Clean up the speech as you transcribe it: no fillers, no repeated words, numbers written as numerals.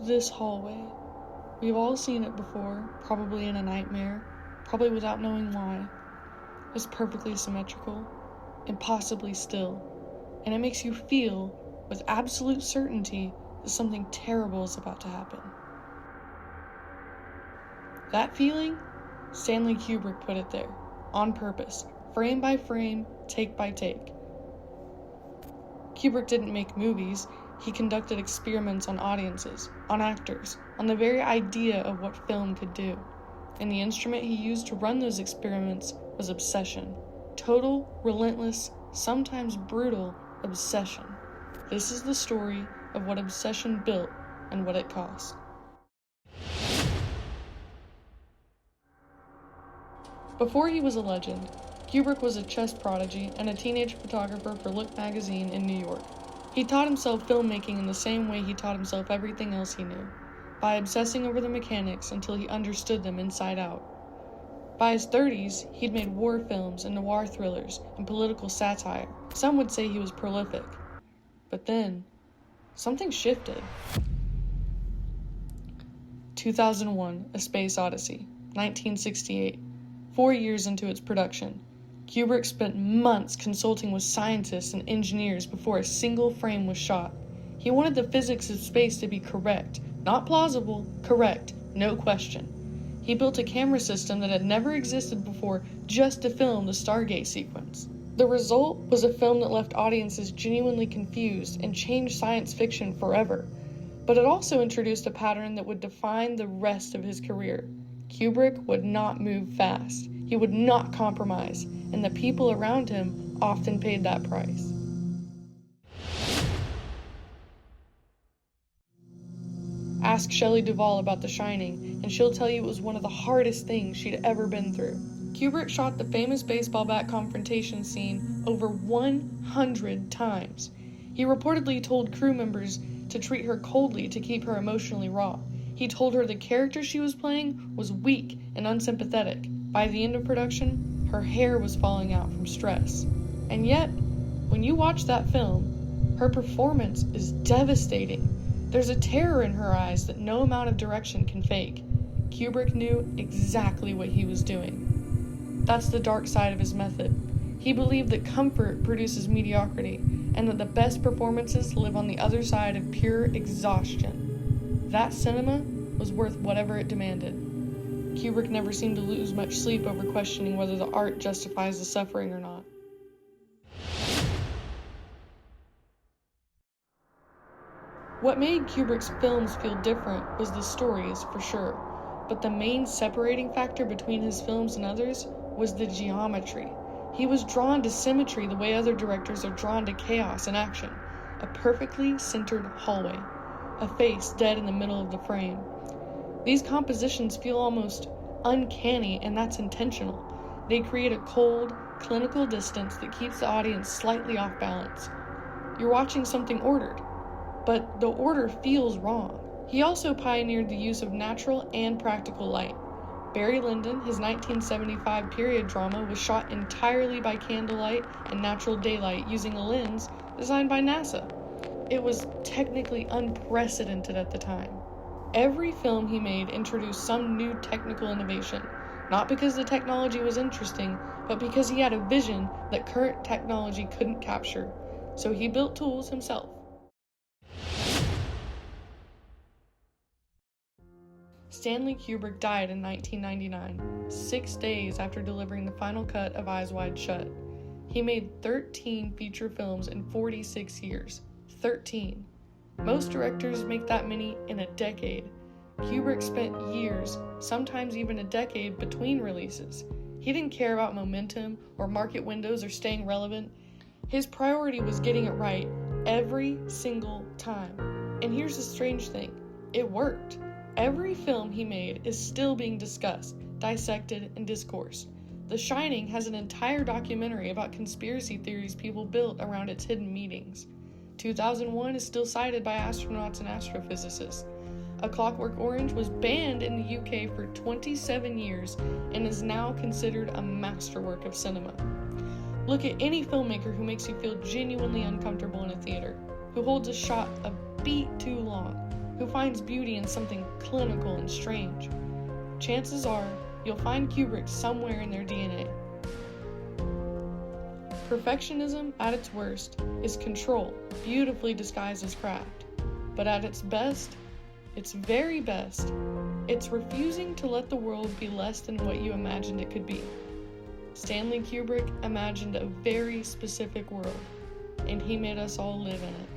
This hallway. We've all seen it before, probably in a nightmare, probably without knowing why. It's perfectly symmetrical, impossibly still, and it makes you feel, with absolute certainty, that something terrible is about to happen. That feeling, Stanley Kubrick put it there, on purpose, frame by frame, take by take. Kubrick didn't make movies, he conducted experiments on audiences, on actors, on the very idea of what film could do. And the instrument he used to run those experiments was obsession. Total, relentless, sometimes brutal obsession. This is the story of what obsession built and what it cost. Before he was a legend, Kubrick was a chess prodigy and a teenage photographer for Look magazine in New York. He taught himself filmmaking in the same way he taught himself everything else he knew, by obsessing over the mechanics until he understood them inside out. By his 30s, he'd made war films and noir thrillers and political satire. Some would say he was prolific. But then, something shifted. 2001, A Space Odyssey, 1968. 4 years into its production, Kubrick spent months consulting with scientists and engineers before a single frame was shot. He wanted the physics of space to be correct, not plausible, correct, no question. He built a camera system that had never existed before just to film the Stargate sequence. The result was a film that left audiences genuinely confused and changed science fiction forever. But it also introduced a pattern that would define the rest of his career. Kubrick would not move fast. He would not compromise, and the people around him often paid that price. Ask Shelley Duvall about The Shining, and she'll tell you it was one of the hardest things she'd ever been through. Kubrick shot the famous baseball bat confrontation scene over 100 times. He reportedly told crew members to treat her coldly to keep her emotionally raw. He told her the character she was playing was weak and unsympathetic. By the end of production, her hair was falling out from stress. And yet, when you watch that film, her performance is devastating. There's a terror in her eyes that no amount of direction can fake. Kubrick knew exactly what he was doing. That's the dark side of his method. He believed that comfort produces mediocrity, and that the best performances live on the other side of pure exhaustion. That cinema was worth whatever it demanded. Kubrick never seemed to lose much sleep over questioning whether the art justifies the suffering or not. What made Kubrick's films feel different was the stories, for sure, but the main separating factor between his films and others was the geometry. He was drawn to symmetry the way other directors are drawn to chaos and action. A perfectly centered hallway, a face dead in the middle of the frame. These compositions feel almost uncanny, and that's intentional. They create a cold, clinical distance that keeps the audience slightly off balance. You're watching something ordered, but the order feels wrong. He also pioneered the use of natural and practical light. Barry Lyndon, his 1975 period drama, was shot entirely by candlelight and natural daylight using a lens designed by NASA. It was technically unprecedented at the time. Every film he made introduced some new technical innovation, not because the technology was interesting, but because he had a vision that current technology couldn't capture. So he built tools himself. Stanley Kubrick died in 1999, 6 days after delivering the final cut of Eyes Wide Shut. He made 13 feature films in 46 years. 13. Most directors make that many in a decade. Kubrick spent years, sometimes even a decade, between releases. He didn't care about momentum or market windows or staying relevant. His priority was getting it right every single time. And here's the strange thing. It worked. Every film he made is still being discussed, dissected, and discoursed. The Shining has an entire documentary about conspiracy theories people built around its hidden meetings. 2001 is still cited by astronauts and astrophysicists. A Clockwork Orange was banned in the UK for 27 years and is now considered a masterwork of cinema. Look at any filmmaker who makes you feel genuinely uncomfortable in a theater, who holds a shot a beat too long, who finds beauty in something clinical and strange. Chances are you'll find Kubrick somewhere in their DNA. Perfectionism, at its worst, is control, beautifully disguised as craft. But at its best, its very best, it's refusing to let the world be less than what you imagined it could be. Stanley Kubrick imagined a very specific world, and he made us all live in it.